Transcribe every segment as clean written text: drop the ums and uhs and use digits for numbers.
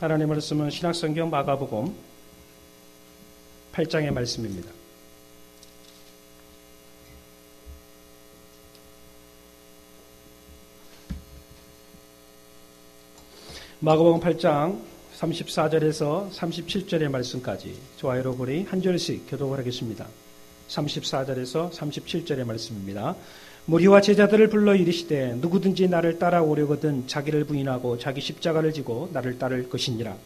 하나님의 말씀은 신약성경 마가복음 8장의 말씀입니다. 마가복음 8장 34절에서 37절의 말씀까지 저와 여러분이 한 절씩 교독을 하겠습니다. 34절에서 37절의 말씀입니다. 무리와 제자들을 불러 이르시되 누구든지 나를 따라오려거든 자기를 부인하고 자기 십자가를 지고 나를 따를 것이니라.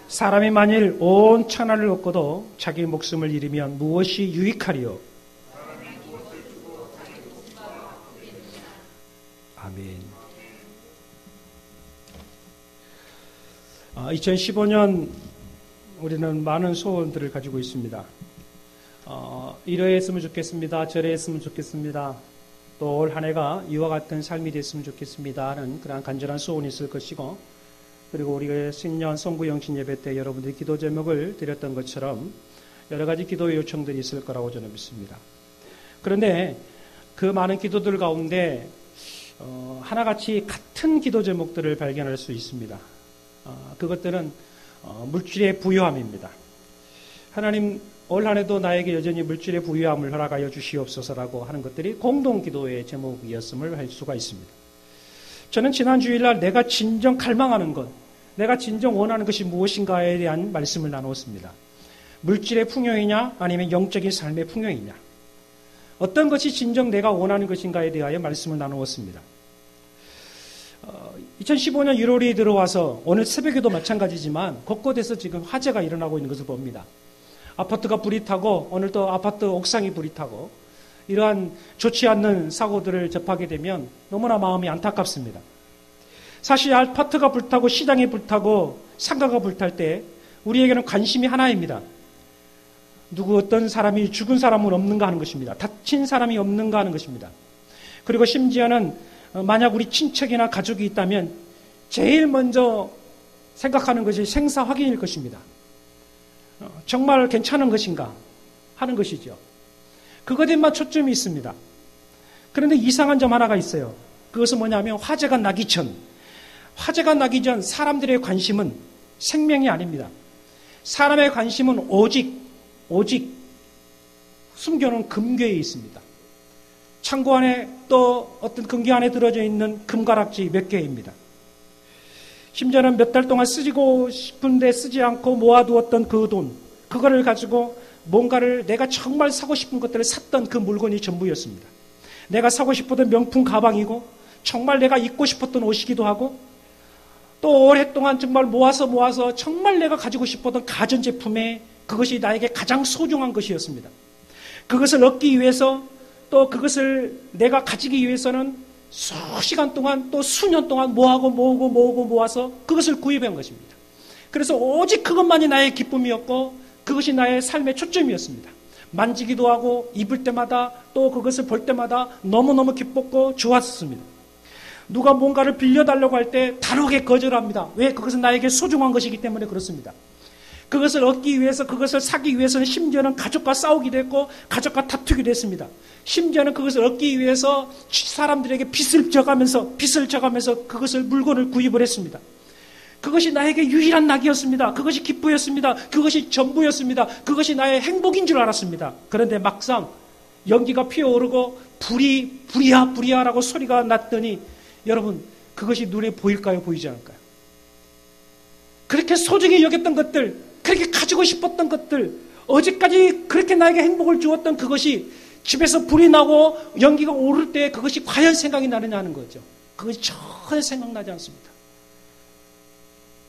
사람이 만일 온 천하를 얻고도 자기 목숨을 잃으면 무엇이 유익하리요? 아멘. 2015년 우리는 많은 소원들을 가지고 있습니다. 이러해 했으면 좋겠습니다. 저래 했으면 좋겠습니다. 또 올 한 해가 이와 같은 삶이 됐으면 좋겠습니다 하는 그런 간절한 소원이 있을 것이고, 그리고 우리가 신년 성부 영신 예배 때 여러분들이 기도 제목을 드렸던 것처럼 여러 가지 기도 요청들이 있을 거라고 저는 믿습니다. 그런데 그 많은 기도들 가운데 하나같이 같은 기도 제목들을 발견할 수 있습니다. 그것들은 물질의 부유함입니다. 하나님, 올 한 해도 나에게 여전히 물질의 부유함을 허락하여 주시옵소서라고 하는 것들이 공동 기도의 제목이었음을 할 수가 있습니다. 저는 지난 주일날 내가 진정 갈망하는 것, 내가 진정 원하는 것이 무엇인가에 대한 말씀을 나누었습니다. 물질의 풍요이냐 아니면 영적인 삶의 풍요이냐, 어떤 것이 진정 내가 원하는 것인가에 대하여 말씀을 나누었습니다. 2015년 1월이 들어와서 오늘 새벽에도 마찬가지지만 곳곳에서 지금 화재가 일어나고 있는 것을 봅니다. 아파트가 불이 타고 오늘 또 아파트 옥상이 불이 타고, 이러한 좋지 않는 사고들을 접하게 되면 너무나 마음이 안타깝습니다. 사실 아파트가 불타고 시장이 불타고 상가가 불탈 때 우리에게는 관심이 하나입니다. 누구 어떤 사람이 죽은 사람은 없는가 하는 것입니다. 다친 사람이 없는가 하는 것입니다. 그리고 심지어는 만약 우리 친척이나 가족이 있다면 제일 먼저 생각하는 것이 생사 확인일 것입니다. 정말 괜찮은 것인가 하는 것이죠. 그것에만 초점이 있습니다. 그런데 이상한 점 하나가 있어요. 그것은 뭐냐면 화재가 나기 전 사람들의 관심은 생명이 아닙니다. 사람의 관심은 오직 숨겨놓은 금괴에 있습니다. 창고 안에 또 어떤 금괴 안에 들어져 있는 금가락지 몇 개입니다. 심지어는 몇 달 동안 쓰고 싶은데 쓰지 않고 모아두었던 그 돈, 그거를 가지고 뭔가를 내가 정말 사고 싶은 것들을 샀던 그 물건이 전부였습니다. 내가 사고 싶었던 명품 가방이고 정말 내가 입고 싶었던 옷이기도 하고, 또 오랫동안 정말 모아서 정말 내가 가지고 싶었던 가전제품에 그것이 나에게 가장 소중한 것이었습니다. 그것을 얻기 위해서, 또 그것을 내가 가지기 위해서는 수시간 동안 또 수년 동안 모아서 그것을 구입한 것입니다. 그래서 오직 그것만이 나의 기쁨이었고 그것이 나의 삶의 초점이었습니다. 만지기도 하고 입을 때마다 또 그것을 볼 때마다 너무너무 기뻤고 좋았습니다. 누가 뭔가를 빌려달라고 할 때 단호하게 거절합니다. 왜? 그것은 나에게 소중한 것이기 때문에 그렇습니다. 그것을 얻기 위해서, 그것을 사기 위해서는 심지어는 가족과 싸우기도 했고 가족과 다투기도 했습니다. 심지어는 그것을 얻기 위해서 사람들에게 빚을 져가면서 그것을 물건을 구입을 했습니다. 그것이 나에게 유일한 낙이었습니다. 그것이 기쁨이었습니다. 그것이 전부였습니다. 그것이 나의 행복인 줄 알았습니다. 그런데 막상 연기가 피어오르고 불이야라고 소리가 났더니, 여러분, 그것이 눈에 보일까요? 보이지 않을까요? 그렇게 소중히 여겼던 것들, 그렇게 가지고 싶었던 것들, 어제까지 그렇게 나에게 행복을 주었던 그것이 집에서 불이 나고 연기가 오를 때 그것이 과연 생각이 나느냐 하는 거죠. 그것이 전혀 생각나지 않습니다.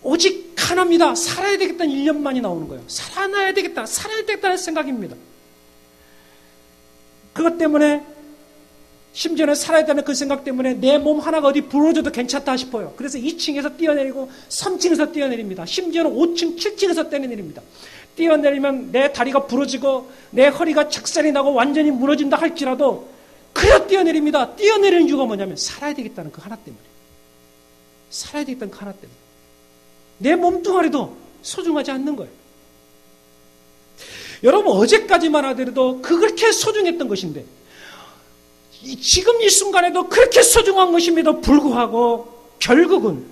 오직 하나입니다. 살아야 되겠다는 일념만이 나오는 거예요. 살아야 되겠다는 생각입니다. 그것 때문에, 심지어는 살아야 되는 그 생각 때문에 내 몸 하나가 어디 부러져도 괜찮다 싶어요. 그래서 2층에서 뛰어내리고 3층에서 뛰어내립니다. 심지어는 5층, 7층에서 뛰어내립니다. 뛰어내리면 내 다리가 부러지고 내 허리가 착살이 나고 완전히 무너진다 할지라도 그래 뛰어내립니다. 뛰어내리는 이유가 뭐냐면 살아야 되겠다는 그 하나 때문에. 살아야 되겠다는 그 하나 때문에. 내 몸뚱아리도 소중하지 않는 거예요. 여러분, 어제까지만 하더라도 그렇게 소중했던 것인데 지금 이 순간에도 그렇게 소중한 것임에도 불구하고 결국은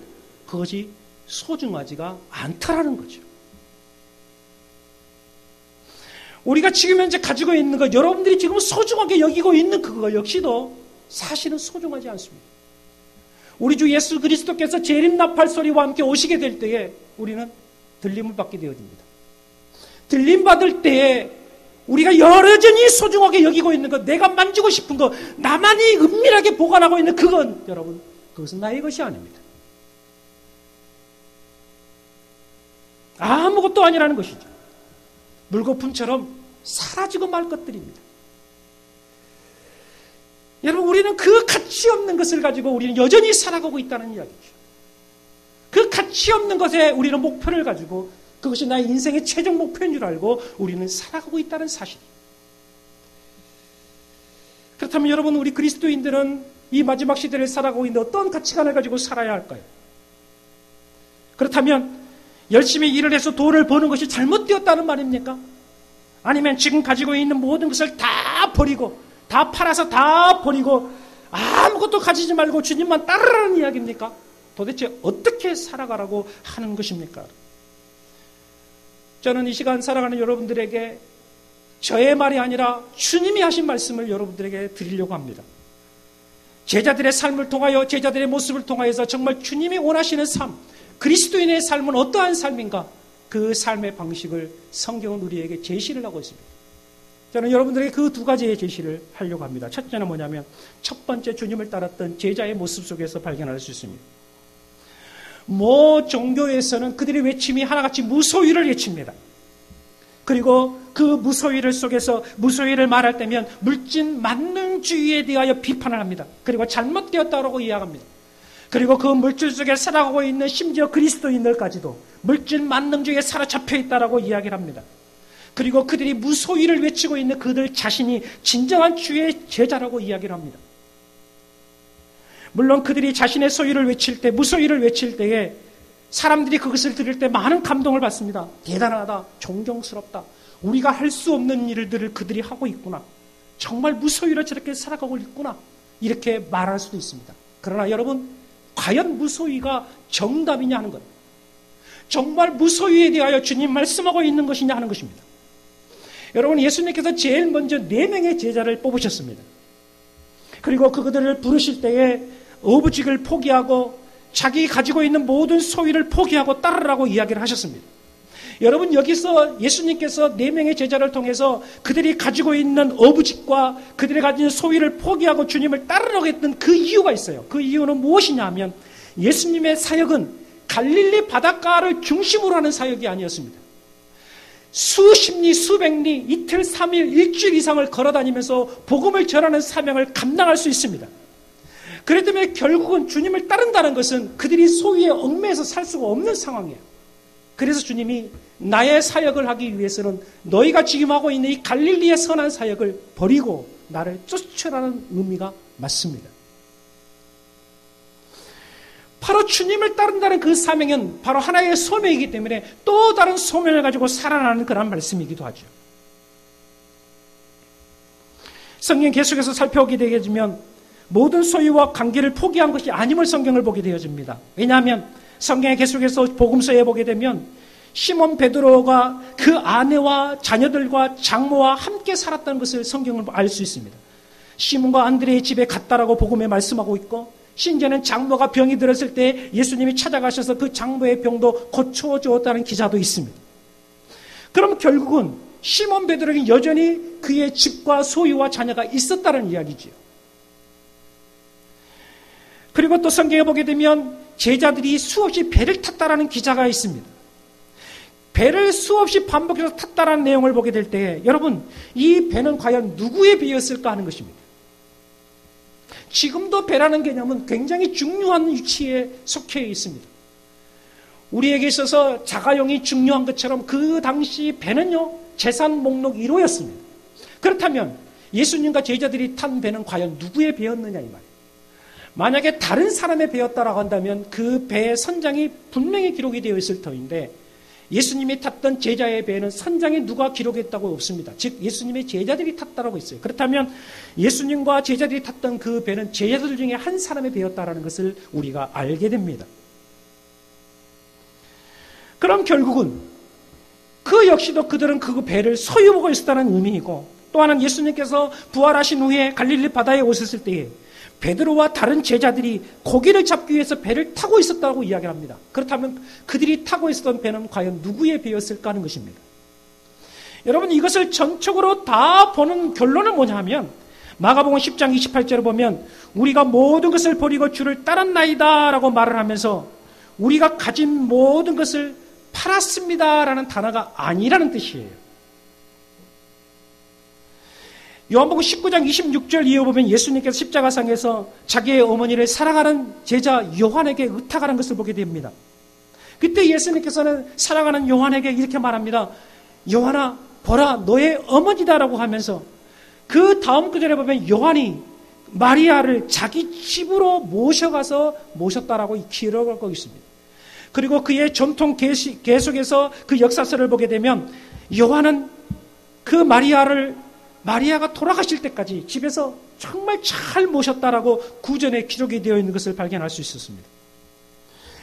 그것이 소중하지가 않다라는 거죠. 우리가 지금 현재 가지고 있는 것, 여러분들이 지금 소중하게 여기고 있는 그거 역시도 사실은 소중하지 않습니다. 우리 주 예수 그리스도께서 재림나팔 소리와 함께 오시게 될 때에 우리는 들림을 받게 되어집니다. 들림 받을 때에 우리가 여전히 소중하게 여기고 있는 것, 내가 만지고 싶은 것, 나만이 은밀하게 보관하고 있는 그건 여러분, 그것은 나의 것이 아닙니다. 아무것도 아니라는 것이죠. 물거품처럼 사라지고 말 것들입니다. 여러분, 우리는 그 가치 없는 것을 가지고 우리는 여전히 살아가고 있다는 이야기죠. 그 가치 없는 것에 우리는 목표를 가지고 그것이 나의 인생의 최종 목표인 줄 알고 우리는 살아가고 있다는 사실입니다. 그렇다면 여러분, 우리 그리스도인들은 이 마지막 시대를 살아가고 있는데 어떤 가치관을 가지고 살아야 할까요? 그렇다면 열심히 일을 해서 돈을 버는 것이 잘못되었다는 말입니까? 아니면 지금 가지고 있는 모든 것을 다 버리고, 다 팔아서 다 버리고 아무것도 가지지 말고 주님만 따르라는 이야기입니까? 도대체 어떻게 살아가라고 하는 것입니까? 저는 이 시간 살아가는 여러분들에게 저의 말이 아니라 주님이 하신 말씀을 여러분들에게 드리려고 합니다. 제자들의 삶을 통하여, 제자들의 모습을 통하여서 정말 주님이 원하시는 삶, 그리스도인의 삶은 어떠한 삶인가? 그 삶의 방식을 성경은 우리에게 제시를 하고 있습니다. 저는 여러분들에게 그 두 가지의 제시를 하려고 합니다. 첫째는 뭐냐면, 첫 번째 주님을 따랐던 제자의 모습 속에서 발견할 수 있습니다. 모 종교에서는 그들의 외침이 하나같이 무소유를 외칩니다. 그리고 그 무소유를 속에서 무소유를 말할 때면 물질 만능주의에 대하여 비판을 합니다. 그리고 잘못되었다고 이야기합니다. 그리고 그 물질 속에 살아가고 있는 심지어 그리스도인들까지도 물질 만능주의에 사로잡혀 있다라고 이야기를 합니다. 그리고 그들이 무소유를 외치고 있는 그들 자신이 진정한 주의 제자라고 이야기를 합니다. 물론 그들이 자신의 소유를 외칠 때, 무소유를 외칠 때에 사람들이 그것을 들을 때 많은 감동을 받습니다. 대단하다, 존경스럽다, 우리가 할 수 없는 일들을 그들이 하고 있구나, 정말 무소유로 저렇게 살아가고 있구나, 이렇게 말할 수도 있습니다. 그러나 여러분, 과연 무소유가 정답이냐 하는 것, 정말 무소유에 대하여 주님 말씀하고 있는 것이냐 하는 것입니다. 여러분, 예수님께서 제일 먼저 4명의 제자를 뽑으셨습니다. 그리고 그들을 부르실 때에 어부직을 포기하고 자기 가지고 있는 모든 소유를 포기하고 따르라고 이야기를 하셨습니다. 여러분, 여기서 예수님께서 4명의 제자를 통해서 그들이 가지고 있는 어부직과 그들이 가진 소유를 포기하고 주님을 따르라고 했던 그 이유가 있어요. 그 이유는 무엇이냐 하면, 예수님의 사역은 갈릴리 바닷가를 중심으로 하는 사역이 아니었습니다. 수십 리, 수백 리, 이틀, 3일, 일주일 이상을 걸어다니면서 복음을 전하는 사명을 감당할 수 있습니다. 그렇기 때문에 결국은 주님을 따른다는 것은 그들이 소유에 얽매여서 살 수가 없는 상황이에요. 그래서 주님이 나의 사역을 하기 위해서는 너희가 지금 하고 있는 이 갈릴리의 선한 사역을 버리고 나를 쫓으라는 의미가 맞습니다. 바로 주님을 따른다는 그 사명은 바로 하나의 소명이기 때문에 또 다른 소명을 가지고 살아나는 그런 말씀이기도 하죠. 성경 계속해서 살펴보게 되면 모든 소유와 관계를 포기한 것이 아님을 성경을 보게 되어집니다. 왜냐하면 성경에 계속해서 복음서에 보게 되면 시몬 베드로가 그 아내와 자녀들과 장모와 함께 살았다는 것을 성경을 알 수 있습니다. 시몬과 안드레의 집에 갔다라고 복음에 말씀하고 있고, 심지어는 장모가 병이 들었을 때 예수님이 찾아가셔서 그 장모의 병도 고쳐주었다는 기사도 있습니다. 그럼 결국은 시몬 베드로에게 여전히 그의 집과 소유와 자녀가 있었다는 이야기지요. 그리고 또 성경에 보게 되면 제자들이 수없이 배를 탔다라는 기사가 있습니다. 배를 수없이 반복해서 탔다라는 내용을 보게 될 때, 여러분, 이 배는 과연 누구의 배였을까 하는 것입니다. 지금도 배라는 개념은 굉장히 중요한 위치에 속해 있습니다. 우리에게 있어서 자가용이 중요한 것처럼 그 당시 배는요, 재산 목록 1호였습니다. 그렇다면 예수님과 제자들이 탄 배는 과연 누구의 배였느냐 이 말이에요. 만약에 다른 사람의 배였다라고 한다면 그 배의 선장이 분명히 기록이 되어 있을 터인데, 예수님이 탔던 제자의 배는 선장에 누가 기록했다고 없습니다. 즉 예수님의 제자들이 탔다라고 있어요. 그렇다면 예수님과 제자들이 탔던 그 배는 제자들 중에 한 사람의 배였다라는 것을 우리가 알게 됩니다. 그럼 결국은 그 역시도 그들은 그 배를 소유하고 있었다는 의미이고, 또 하나는 예수님께서 부활하신 후에 갈릴리 바다에 오셨을 때에 베드로와 다른 제자들이 고기를 잡기 위해서 배를 타고 있었다고 이야기합니다. 그렇다면 그들이 타고 있었던 배는 과연 누구의 배였을까 하는 것입니다. 여러분, 이것을 전적으로 다 보는 결론은 뭐냐 하면 마가복음 10장 28절을 보면 우리가 모든 것을 버리고 주를 따랐나이다 라고 말을 하면서 우리가 가진 모든 것을 팔았습니다 라는 단어가 아니라는 뜻이에요. 요한복음 19장 26절 이어보면 예수님께서 십자가상에서 자기의 어머니를 사랑하는 제자 요한에게 의탁하는 것을 보게 됩니다. 그때 예수님께서는 사랑하는 요한에게 이렇게 말합니다. 요한아, 보라, 너의 어머니다라고 하면서 그 다음 구절에 보면 요한이 마리아를 자기 집으로 모셔가서 모셨다라고 기록하고 있습니다. 그리고 그의 전통 계속해서 그 역사서를 보게 되면 요한은 그 마리아가 돌아가실 때까지 집에서 정말 잘 모셨다라고 구전에 기록이 되어 있는 것을 발견할 수 있었습니다.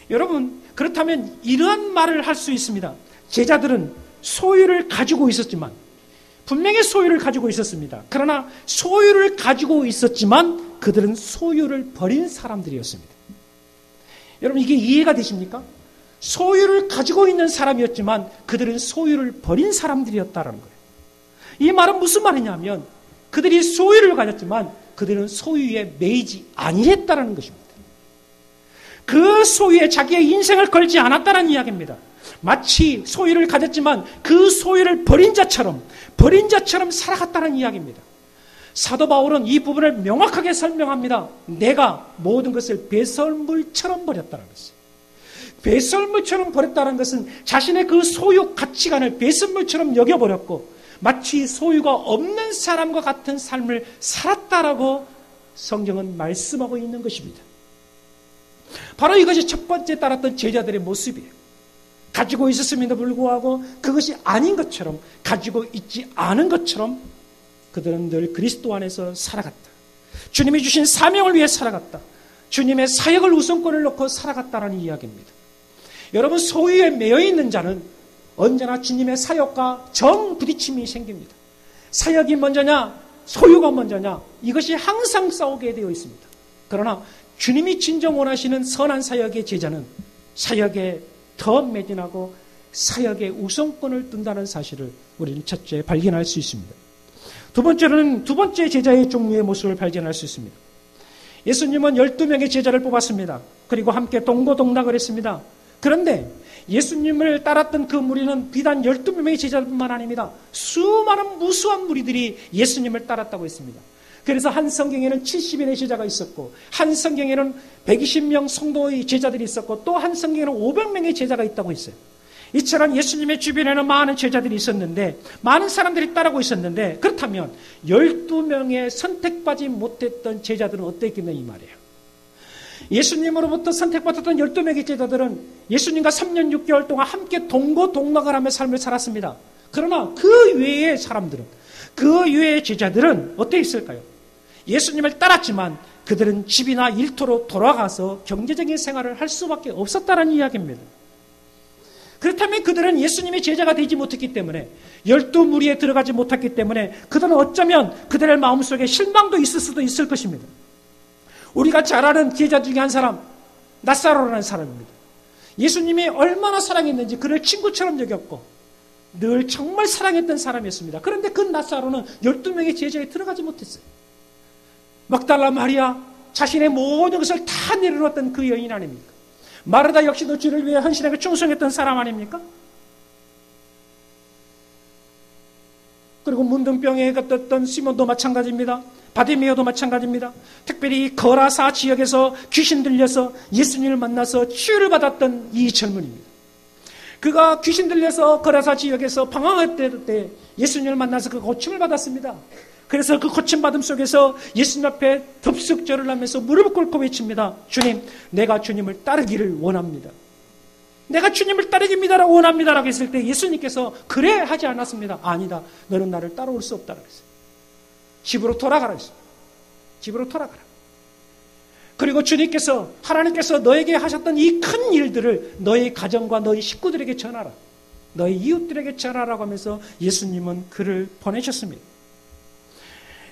여러분, 그렇다면 이러한 말을 할 수 있습니다. 제자들은 소유를 가지고 있었지만, 분명히 소유를 가지고 있었습니다. 그러나 소유를 가지고 있었지만 그들은 소유를 버린 사람들이었습니다. 여러분, 이게 이해가 되십니까? 소유를 가지고 있는 사람이었지만 그들은 소유를 버린 사람들이었다는 거예요. 이 말은 무슨 말이냐면 그들이 소유를 가졌지만 그들은 소유에 매이지 아니했다는 것입니다. 그 소유에 자기의 인생을 걸지 않았다는 이야기입니다. 마치 소유를 가졌지만 그 소유를 버린 자처럼 살아갔다는 이야기입니다. 사도 바울은 이 부분을 명확하게 설명합니다. 내가 모든 것을 배설물처럼 버렸다는 것이에요. 배설물처럼 버렸다는 것은 자신의 그 소유 가치관을 배설물처럼 여겨버렸고 마치 소유가 없는 사람과 같은 삶을 살았다라고 성경은 말씀하고 있는 것입니다. 바로 이것이 첫 번째 따랐던 제자들의 모습이에요. 가지고 있었음에도 불구하고 그것이 아닌 것처럼, 가지고 있지 않은 것처럼 그들은 늘 그리스도 안에서 살아갔다. 주님이 주신 사명을 위해 살아갔다. 주님의 사역을 우선권을 놓고 살아갔다는 이야기입니다. 여러분, 소유에 매여 있는 자는 언제나 주님의 사역과 정 부딪힘이 생깁니다. 사역이 먼저냐, 소유가 먼저냐, 이것이 항상 싸우게 되어 있습니다. 그러나 주님이 진정 원하시는 선한 사역의 제자는 사역에 더 매진하고 사역의 우선권을 둔다는 사실을 우리는 첫째 발견할 수 있습니다. 두 번째로는 두 번째 제자의 종류의 모습을 발견할 수 있습니다. 예수님은 12명의 제자를 뽑았습니다. 그리고 함께 동고동락을 했습니다. 그런데 예수님을 따랐던 그 무리는 비단 12명의 제자뿐만 아닙니다. 수많은 무수한 무리들이 예수님을 따랐다고 했습니다. 그래서 한 성경에는 70인의 제자가 있었고, 한 성경에는 120명 성도의 제자들이 있었고, 또 한 성경에는 500명의 제자가 있다고 했어요. 이처럼 예수님의 주변에는 많은 제자들이 있었는데, 많은 사람들이 따르고 있었는데, 그렇다면 12명의 선택받지 못했던 제자들은 어땠겠냐 이 말이에요. 예수님으로부터 선택받았던 12명의 제자들은 예수님과 3년 6개월 동안 함께 동고동락을 하며 삶을 살았습니다. 그러나 그 외의 사람들은, 그 외의 제자들은 어떻게 있을까요? 예수님을 따랐지만 그들은 집이나 일터로 돌아가서 경제적인 생활을 할 수밖에 없었다는 이야기입니다. 그렇다면 그들은 예수님의 제자가 되지 못했기 때문에, 12무리에 들어가지 못했기 때문에 그들은 어쩌면 그들의 마음속에 실망도 있을 수도 있을 것입니다. 우리가 잘 아는 제자 중에 한 사람, 나사로라는 사람입니다. 예수님이 얼마나 사랑했는지 그를 친구처럼 여겼고 늘 정말 사랑했던 사람이었습니다. 그런데 그 나사로는 12명의 제자에 들어가지 못했어요. 막달라 마리아, 자신의 모든 것을 다 내려놓았던 그 여인 아닙니까? 마르다 역시도 주를 위해 헌신하게 충성했던 사람 아닙니까? 그리고 문둥병에 걸렸던 시몬도 마찬가지입니다. 바디메오도 마찬가지입니다. 특별히 거라사 지역에서 귀신 들려서 예수님을 만나서 치유를 받았던 이 젊은이입니다. 그가 귀신 들려서 거라사 지역에서 방황할 때 예수님을 만나서 그 고침을 받았습니다. 그래서 그 고침받음 속에서 예수님 앞에 덥석절을 하면서 무릎을 꿇고 외칩니다. 주님, 내가 주님을 따르기를 원합니다. 내가 주님을 따르기입니다라고 원합니다라고 했을 때 예수님께서 그래 하지 않았습니다. 아니다. 너는 나를 따라올 수 없다라고 했어요. 집으로 돌아가라 했습니다. 집으로 돌아가라. 그리고 주님께서 하나님께서 너에게 하셨던 이 큰 일들을 너희 가정과 너희 식구들에게 전하라. 너희 이웃들에게 전하라고 하면서 예수님은 그를 보내셨습니다.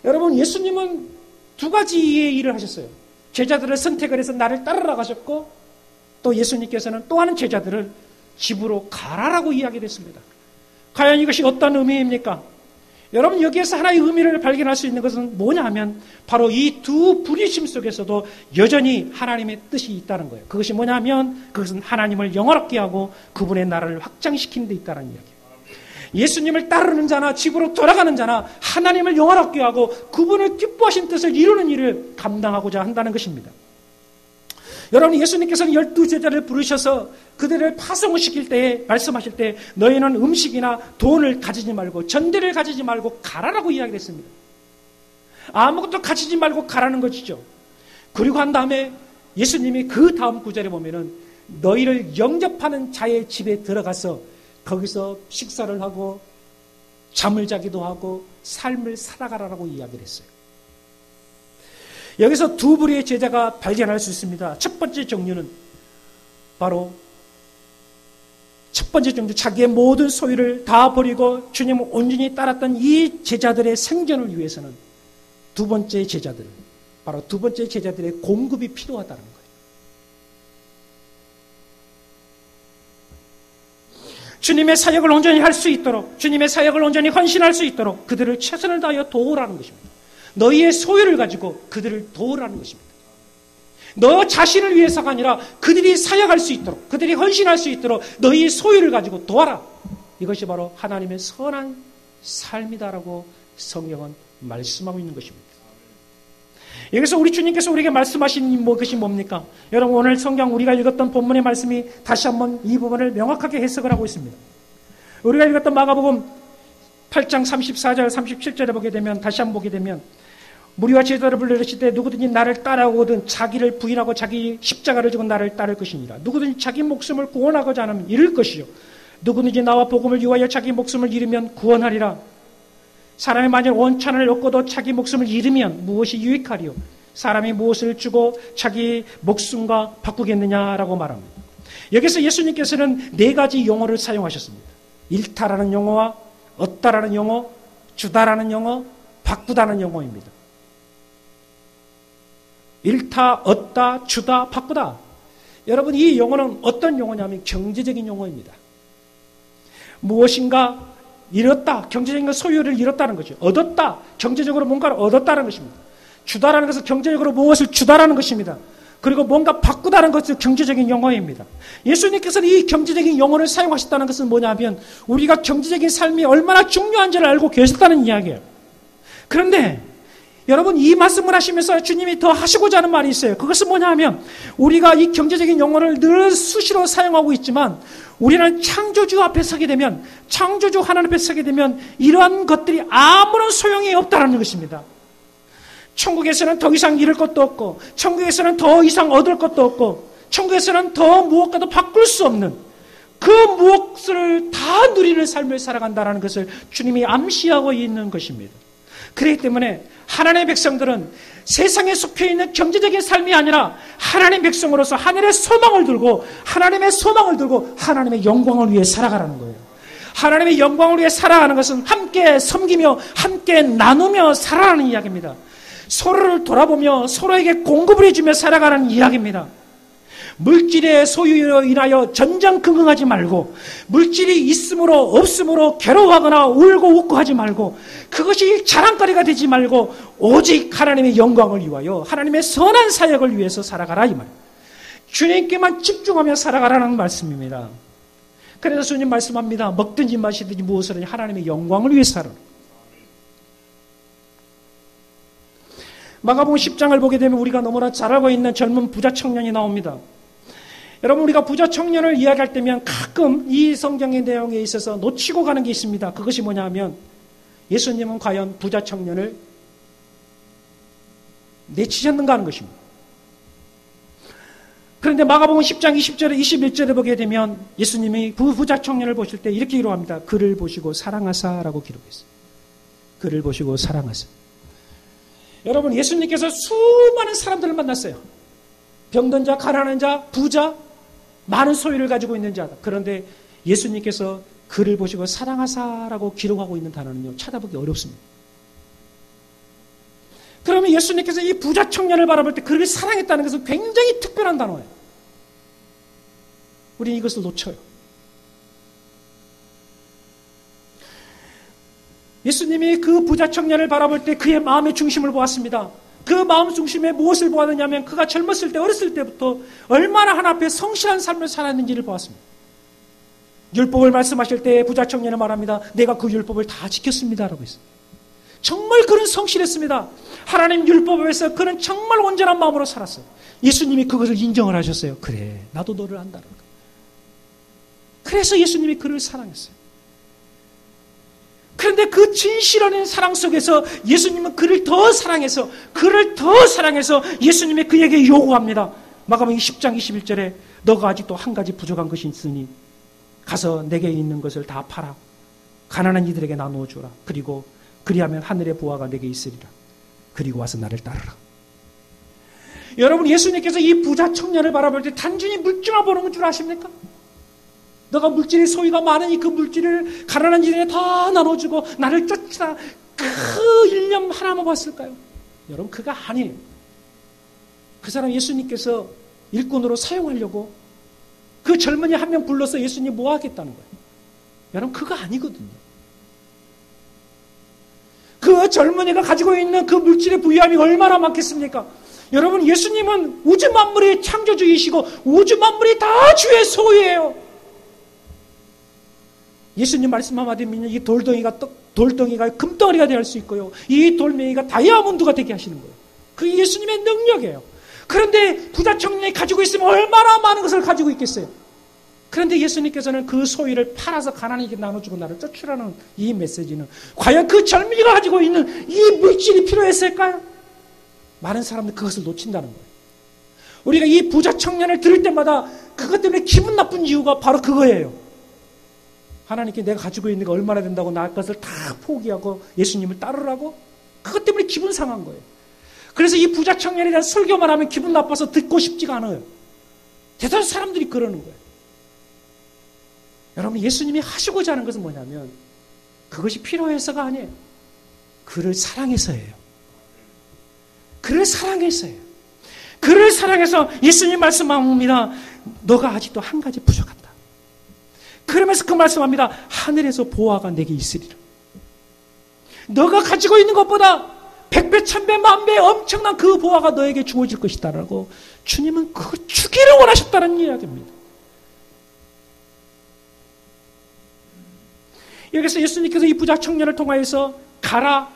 여러분, 예수님은 두 가지의 일을 하셨어요. 제자들을 선택을 해서 나를 따르라고 하셨고, 또 예수님께서는 또 하는 제자들을 집으로 가라라고 이야기했습니다. 과연 이것이 어떤 의미입니까? 여러분, 여기에서 하나의 의미를 발견할 수 있는 것은 뭐냐 하면 바로 이 두 부르심 속에서도 여전히 하나님의 뜻이 있다는 거예요. 그것이 뭐냐 하면 그것은 하나님을 영화롭게 하고 그분의 나라를 확장시키는 데 있다는 이야기예요. 예수님을 따르는 자나 집으로 돌아가는 자나 하나님을 영화롭게 하고 그분을 기뻐하신 뜻을 이루는 일을 감당하고자 한다는 것입니다. 여러분, 예수님께서는 12제자를 부르셔서 그들을 파송을 시킬 때 말씀하실 때 너희는 음식이나 돈을 가지지 말고 전대를 가지지 말고 가라라고 이야기를 했습니다. 아무것도 가지지 말고 가라는 것이죠. 그리고 한 다음에 예수님이 그 다음 구절에 보면은 너희를 영접하는 자의 집에 들어가서 거기서 식사를 하고 잠을 자기도 하고 삶을 살아가라라고 이야기를 했어요. 여기서 두 부류의 제자가 발견할 수 있습니다. 첫 번째 종류는 바로 첫 번째 종류, 자기의 모든 소유를 다 버리고 주님을 온전히 따랐던 이 제자들의 생존을 위해서는 두 번째 제자들, 바로 두 번째 제자들의 공급이 필요하다는 거예요. 주님의 사역을 온전히 할 수 있도록, 주님의 사역을 온전히 헌신할 수 있도록 그들을 최선을 다하여 도우라는 것입니다. 너희의 소유를 가지고 그들을 도우라는 것입니다. 너 자신을 위해서가 아니라 그들이 사역할 수 있도록, 그들이 헌신할 수 있도록 너희의 소유를 가지고 도와라. 이것이 바로 하나님의 선한 삶이다라고 성경은 말씀하고 있는 것입니다. 여기서 우리 주님께서 우리에게 말씀하신 것이 뭡니까? 여러분, 오늘 성경 우리가 읽었던 본문의 말씀이 다시 한번 이 부분을 명확하게 해석을 하고 있습니다. 우리가 읽었던 마가복음 8장 34절 37절에 보게 되면, 다시 한번 보게 되면, 무리와 제자를 불러이르실 때 누구든지 나를 따라오거든 자기를 부인하고 자기 십자가를 지고 나를 따를 것이니라. 누구든지 자기 목숨을 구원하고자 하면 잃을 것이요 누구든지 나와 복음을 위하여 자기 목숨을 잃으면 구원하리라. 사람이 만일 원천을 얻고도 자기 목숨을 잃으면 무엇이 유익하리요? 사람이 무엇을 주고 자기 목숨과 바꾸겠느냐라고 말합니다. 여기서 예수님께서는 네 가지 용어를 사용하셨습니다. 잃다라는 용어와 얻다라는 용어, 주다라는 용어, 바꾸다는 용어입니다. 잃다, 얻다, 주다, 바꾸다. 여러분, 이 용어는 어떤 용어냐면 경제적인 용어입니다. 무엇인가 잃었다, 경제적인 소유를 잃었다는 거죠. 얻었다, 경제적으로 뭔가를 얻었다는 것입니다. 주다라는 것은 경제적으로 무엇을 주다라는 것입니다. 그리고 뭔가 바꾸다는 것은 경제적인 용어입니다. 예수님께서는 이 경제적인 용어를 사용하셨다는 것은 뭐냐면 우리가 경제적인 삶이 얼마나 중요한지를 알고 계셨다는 이야기예요. 그런데 여러분, 이 말씀을 하시면서 주님이 더 하시고자 하는 말이 있어요. 그것은 뭐냐 하면 우리가 이 경제적인 용어를 늘 수시로 사용하고 있지만 우리는 창조주 앞에 서게 되면, 창조주 하나님 앞에 서게 되면 이러한 것들이 아무런 소용이 없다는 것입니다. 천국에서는 더 이상 잃을 것도 없고, 천국에서는 더 이상 얻을 것도 없고, 천국에서는 더 무엇과도 바꿀 수 없는 그 무엇을 다 누리는 삶을 살아간다는 것을 주님이 암시하고 있는 것입니다. 그렇기 때문에 하나님의 백성들은 세상에 속해있는 경제적인 삶이 아니라 하나님의 백성으로서 하늘의 소망을 들고, 하나님의 소망을 들고 하나님의 영광을 위해 살아가라는 거예요. 하나님의 영광을 위해 살아가는 것은 함께 섬기며 함께 나누며 살아가는 이야기입니다. 서로를 돌아보며 서로에게 공급을 해주며 살아가는 이야기입니다. 물질의 소유로 인하여 전전긍긍하지 말고, 물질이 있음으로 없음으로 괴로워하거나 울고 웃고 하지 말고, 그것이 자랑거리가 되지 말고 오직 하나님의 영광을 위하여 하나님의 선한 사역을 위해서 살아가라, 이 말. 주님께만 집중하며 살아가라는 말씀입니다. 그래서 주님 말씀합니다. 먹든지 마시든지 무엇을 하든지 하나님의 영광을 위해서 살아라. 마가복음 10장을 보게 되면 우리가 너무나 잘 알고 있는 젊은 부자 청년이 나옵니다. 여러분, 우리가 부자 청년을 이야기할 때면 가끔 이 성경의 내용에 있어서 놓치고 가는 게 있습니다. 그것이 뭐냐 하면 예수님은 과연 부자 청년을 내치셨는가 하는 것입니다. 그런데 마가복음 10장 20절에 21절에 보게 되면 예수님이 부자 청년을 보실 때 이렇게 기록합니다. 그를 보시고 사랑하사라고 기록했어요. 그를 보시고 사랑하사. 여러분, 예수님께서 수많은 사람들을 만났어요. 병든 자, 가난한 자, 부자, 많은 소유를 가지고 있는 자. 그런데 예수님께서 그를 보시고 사랑하사라고 기록하고 있는 단어는요, 찾아보기 어렵습니다. 그러면 예수님께서 이 부자 청년을 바라볼 때 그를 사랑했다는 것은 굉장히 특별한 단어예요. 우리는 이것을 놓쳐요. 예수님이 그 부자 청년을 바라볼 때 그의 마음의 중심을 보았습니다. 그 마음 중심에 무엇을 보았느냐면 그가 젊었을 때, 어렸을 때부터 얼마나 하나님 앞에 성실한 삶을 살았는지를 보았습니다. 율법을 말씀하실 때 부자 청년은 말합니다. 내가 그 율법을 다 지켰습니다라고 했어요. 정말 그는 성실했습니다. 하나님 율법에서 그는 정말 온전한 마음으로 살았어요. 예수님이 그것을 인정을 하셨어요. 그래, 나도 너를 안다는 거예요. 그래서 예수님이 그를 사랑했어요. 그런데 그 진실한 사랑 속에서 예수님은 그를 더 사랑해서 예수님이 그에게 요구합니다. 마가복음 10장 21절에 너가 아직도 한 가지 부족한 것이 있으니 가서 내게 있는 것을 다 팔아 가난한 이들에게 나누어 주라. 그리고 그리하면 하늘의 보화가 내게 있으리라. 그리고 와서 나를 따르라. 여러분, 예수님께서 이 부자 청년을 바라볼 때 단순히 물질만 보는 줄 아십니까? 너가 물질의 소유가 많으니 그 물질을 가난한 이들에게 다 나눠주고 나를 쫓으라. 그 일념 하나만 봤을까요? 여러분, 그가 아니에요. 그 사람 예수님께서 일꾼으로 사용하려고 그 젊은이 한 명 불러서 예수님 뭐 하겠다는 거예요. 여러분, 그거 아니거든요. 그 젊은이가 가지고 있는 그 물질의 부유함이 얼마나 많겠습니까? 여러분, 예수님은 우주 만물의 창조주이시고 우주 만물이 다 주의 소유예요. 예수님 말씀 한마디 믿는 이 돌덩이가 금덩어리가 될 수 있고요. 이 돌멩이가 다이아몬드가 되게 하시는 거예요. 그게 예수님의 능력이에요. 그런데 부자 청년이 가지고 있으면 얼마나 많은 것을 가지고 있겠어요. 그런데 예수님께서는 그 소유를 팔아서 가난하게 나눠주고 나를 쫓으라는 이 메시지는 과연 그 젊은이가 가지고 있는 이 물질이 필요했을까요? 많은 사람들이 그것을 놓친다는 거예요. 우리가 이 부자 청년을 들을 때마다 그것 때문에 기분 나쁜 이유가 바로 그거예요. 하나님께 내가 가지고 있는 게 얼마나 된다고 나 것을 다 포기하고 예수님을 따르라고? 그것 때문에 기분 상한 거예요. 그래서 이 부자 청년에 대한 설교만 하면 기분 나빠서 듣고 싶지가 않아요. 대다수 사람들이 그러는 거예요. 여러분, 예수님이 하시고자 하는 것은 뭐냐면 그것이 필요해서가 아니에요. 그를 사랑해서예요. 그를 사랑해서예요. 그를 사랑해서 예수님 말씀합니다. 너가 아직도 한 가지 부족하다. 그러면서 그 말씀합니다. 하늘에서 보화가 내게 있으리라. 너가 가지고 있는 것보다 100배, 1000배, 10,000배 엄청난 그 보화가 너에게 주어질 것이다라고 주님은 그걸 주기를 원하셨다는 이야기입니다. 여기서 예수님께서 이 부자 청년을 통하여서 가라,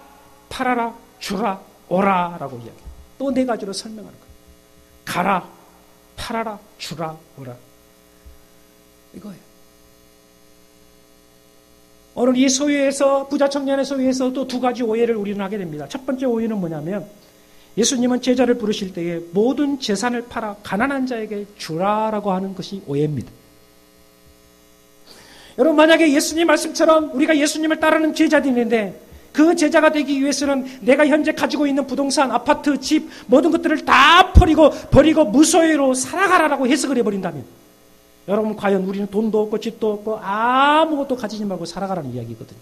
팔아라, 주라, 오라라고 이야기해요. 또 네 가지로 설명하는 거예요. 가라, 팔아라, 주라, 오라. 이거예요. 오늘 이 소유에서, 부자 청년의 소유에서 또 두 가지 오해를 우리는 하게 됩니다. 첫 번째 오해는 뭐냐면 예수님은 제자를 부르실 때에 모든 재산을 팔아 가난한 자에게 주라라고 하는 것이 오해입니다. 여러분, 만약에 예수님 말씀처럼 우리가 예수님을 따르는 제자들인데 그 제자가 되기 위해서는 내가 현재 가지고 있는 부동산, 아파트, 집 모든 것들을 다 버리고 무소유로 살아가라라고 해석을 해버린다면 여러분, 과연 우리는 돈도 없고 집도 없고 아무것도 가지지 말고 살아가라는 이야기거든요.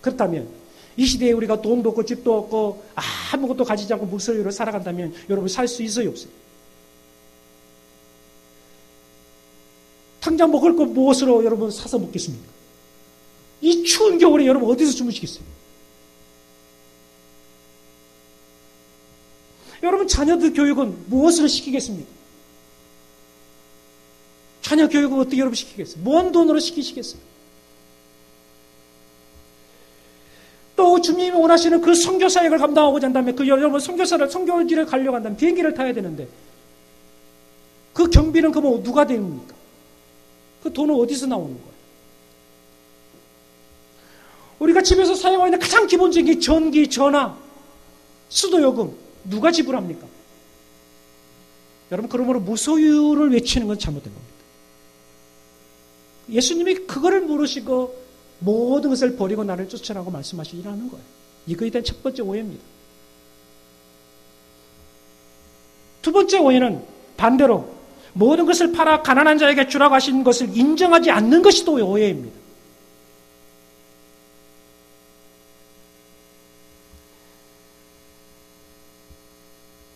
그렇다면 이 시대에 우리가 돈도 없고 집도 없고 아무것도 가지지 않고 무소유로 살아간다면 여러분 살 수 있어요, 없어요? 당장 먹을 거 무엇으로 여러분 사서 먹겠습니까? 이 추운 겨울에 여러분 어디서 주무시겠어요? 여러분 자녀들 교육은 무엇으로 시키겠습니까? 자녀 교육은 어떻게 여러분 시키겠어요? 뭔 돈으로 시키시겠어요? 또 주님이 원하시는 그 선교 사역을 감당하고자 한다면 그 여러분 선교지를 가려고 한다면 비행기를 타야 되는데 그 경비는 그럼 누가 됩니까? 그 돈은 어디서 나오는 거예요? 우리가 집에서 사용하고 있는 가장 기본적인 전기, 전화, 수도요금 누가 지불합니까? 여러분, 그러므로 무소유를 외치는 건 잘못된 겁니다. 예수님이 그거를 모르시고 모든 것을 버리고 나를 쫓으라고 말씀하시라는 거예요. 이거에 대한 첫 번째 오해입니다. 두 번째 오해는 반대로 모든 것을 팔아 가난한 자에게 주라고 하신 것을 인정하지 않는 것이 또 오해입니다.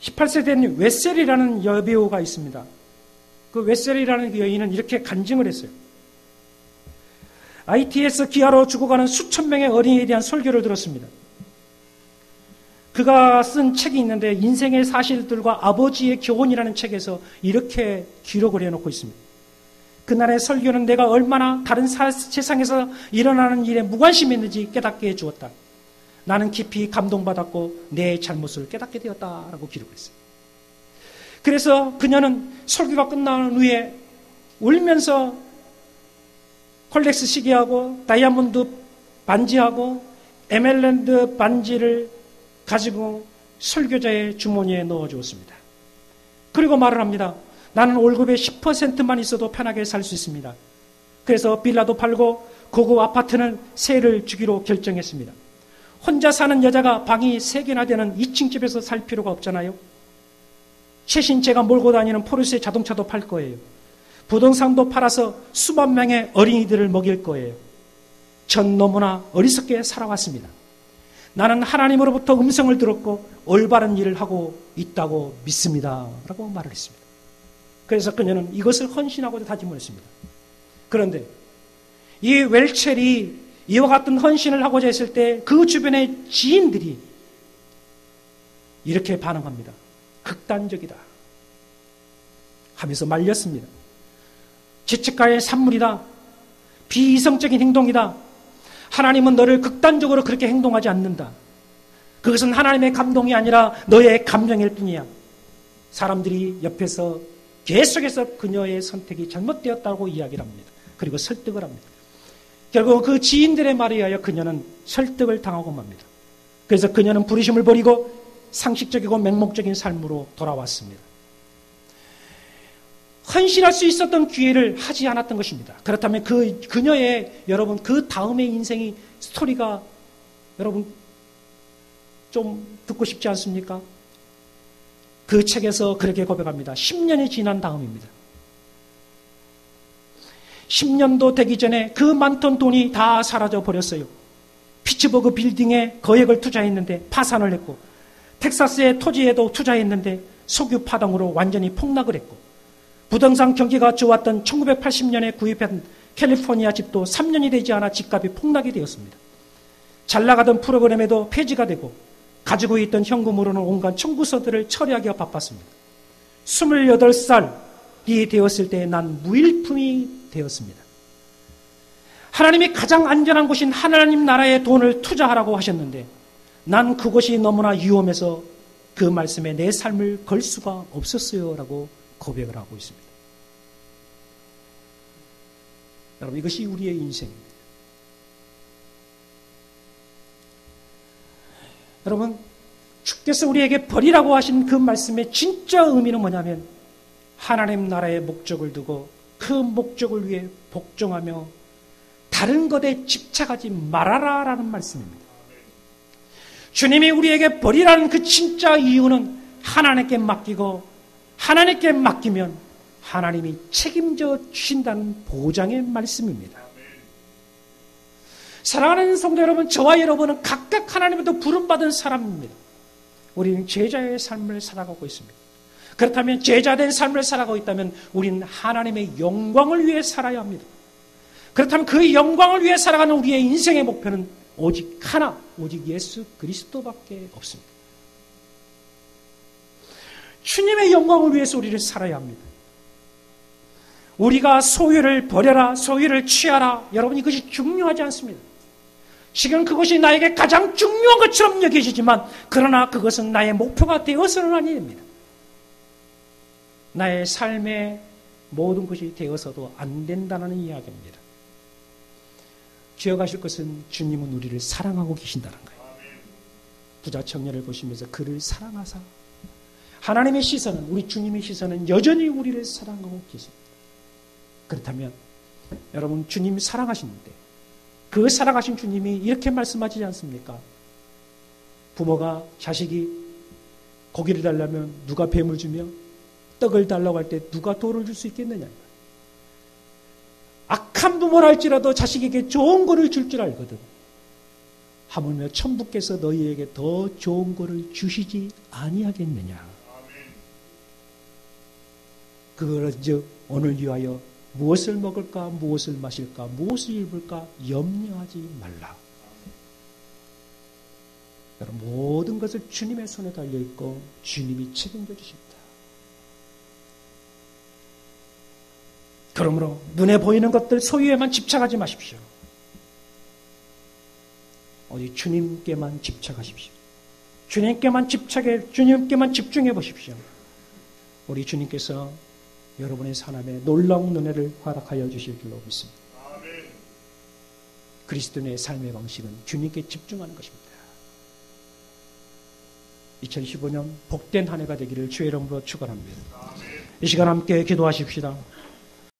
(18세) 된 웨셀이라는 여배우가 있습니다. 그 웨셀이라는 여인은 이렇게 간증을 했어요. IT에서 기아로 죽어가는 수천 명의 어린이에 대한 설교를 들었습니다. 그가 쓴 책이 있는데 인생의 사실들과 아버지의 교훈이라는 책에서 이렇게 기록을 해놓고 있습니다. 그날의 설교는 내가 얼마나 다른 세상에서 일어나는 일에 무관심했는지 깨닫게 해주었다. 나는 깊이 감동받았고 내 잘못을 깨닫게 되었다라고 기록했어요. 그래서 그녀는 설교가 끝난 후에 울면서 콜렉스 시계하고 다이아몬드 반지하고 에메랄드 반지를 가지고 설교자의 주머니에 넣어주었습니다. 그리고 말을 합니다. 나는 월급의 10%만 있어도 편하게 살 수 있습니다. 그래서 빌라도 팔고 고급 아파트는 세를 주기로 결정했습니다. 혼자 사는 여자가 방이 3개나 되는 2층 집에서 살 필요가 없잖아요. 최신 제가 몰고 다니는 포르쉐 자동차도 팔 거예요. 부동산도 팔아서 수만 명의 어린이들을 먹일 거예요. 전 너무나 어리석게 살아왔습니다. 나는 하나님으로부터 음성을 들었고 올바른 일을 하고 있다고 믿습니다. 라고 말을 했습니다. 그래서 그녀는 이것을 헌신하고 다짐을 했습니다. 그런데 이 웰첼이 이와 같은 헌신을 하고자 했을 때 그 주변의 지인들이 이렇게 반응합니다. 극단적이다 하면서 말렸습니다. 죄책가의 산물이다. 비이성적인 행동이다. 하나님은 너를 극단적으로 그렇게 행동하지 않는다. 그것은 하나님의 감동이 아니라 너의 감정일 뿐이야. 사람들이 옆에서 계속해서 그녀의 선택이 잘못되었다고 이야기를 합니다. 그리고 설득을 합니다. 결국 그 지인들의 말에 의하여 그녀는 설득을 당하고 맙니다. 그래서 그녀는 부르심을 버리고 상식적이고 맹목적인 삶으로 돌아왔습니다. 헌신할 수 있었던 기회를 하지 않았던 것입니다. 그렇다면 그녀의 여러분 그 다음의 인생의 스토리가 여러분 좀 듣고 싶지 않습니까? 그 책에서 그렇게 고백합니다. 10년이 지난 다음입니다. 10년도 되기 전에 그 많던 돈이 다 사라져 버렸어요. 피츠버그 빌딩에 거액을 투자했는데 파산을 했고 텍사스의 토지에도 투자했는데 석유 파동으로 완전히 폭락을 했고 부동산 경기가 좋았던 1980년에 구입한 캘리포니아 집도 3년이 되지 않아 집값이 폭락이 되었습니다. 잘 나가던 프로그램에도 폐지가 되고 가지고 있던 현금으로는 온갖 청구서들을 처리하기가 바빴습니다. 28살이 되었을 때 난 무일품이 되었습니다. 하나님이 가장 안전한 곳인 하나님 나라에 돈을 투자하라고 하셨는데 난 그곳이 너무나 위험해서 그 말씀에 내 삶을 걸 수가 없었어요 라고 고백을 하고 있습니다. 여러분 이것이 우리의 인생입니다. 여러분 주께서 우리에게 버리라고 하신 그 말씀의 진짜 의미는 뭐냐면 하나님 나라의 목적을 두고 그 목적을 위해 복종하며 다른 것에 집착하지 말아라 라는 말씀입니다. 주님이 우리에게 버리라는 그 진짜 이유는 하나님께 맡기고 하나님께 맡기면 하나님이 책임져 주신다는 보장의 말씀입니다. 사랑하는 성도 여러분, 저와 여러분은 각각 하나님부터 부름받은 사람입니다. 우리는 제자의 삶을 살아가고 있습니다. 그렇다면 제자된 삶을 살아가고 있다면 우리는 하나님의 영광을 위해 살아야 합니다. 그렇다면 그 영광을 위해 살아가는 우리의 인생의 목표는 오직 하나, 오직 예수 그리스도밖에 없습니다. 주님의 영광을 위해서 우리를 살아야 합니다. 우리가 소유를 버려라, 소유를 취하라, 여러분 이것이 중요하지 않습니다. 지금 그것이 나에게 가장 중요한 것처럼 여겨지지만 그러나 그것은 나의 목표가 되어서는 아닙니다. 나의 삶의 모든 것이 되어서도 안 된다는 이야기입니다. 기억하실 것은 주님은 우리를 사랑하고 계신다는 거예요. 부자 청년을 보시면서 그를 사랑하사 하나님의 시선은, 우리 주님의 시선은 여전히 우리를 사랑하고 계십니다. 그렇다면 여러분, 주님 사랑하시는데 그 사랑하신 주님이 이렇게 말씀하시지 않습니까? 부모가 자식이 고기를 달라면 누가 뱀을 주며 떡을 달라고 할 때 누가 돌을 줄 수 있겠느냐. 악한 부모라 할지라도 자식에게 좋은 거를 줄 줄 알거든. 하물며 천부께서 너희에게 더 좋은 거를 주시지 아니하겠느냐. 그런즉 오늘 위하여 무엇을 먹을까, 무엇을 마실까, 무엇을 입을까 염려하지 말라. 여러분, 모든 것을 주님의 손에 달려있고 주님이 책임져 주십니다. 그러므로 눈에 보이는 것들 소유에만 집착하지 마십시오. 오직 주님께만 집착하십시오. 주님께만 주님께만 집중해 보십시오. 우리 주님께서 여러분의 삶에 놀라운 은혜를 허락하여 주실 줄로 믿습니다. 그리스도인의 삶의 방식은 주님께 집중하는 것입니다. 2015년 복된 한 해가 되기를 주의 이름으로 축원합니다. 이 시간 함께 기도하십시다.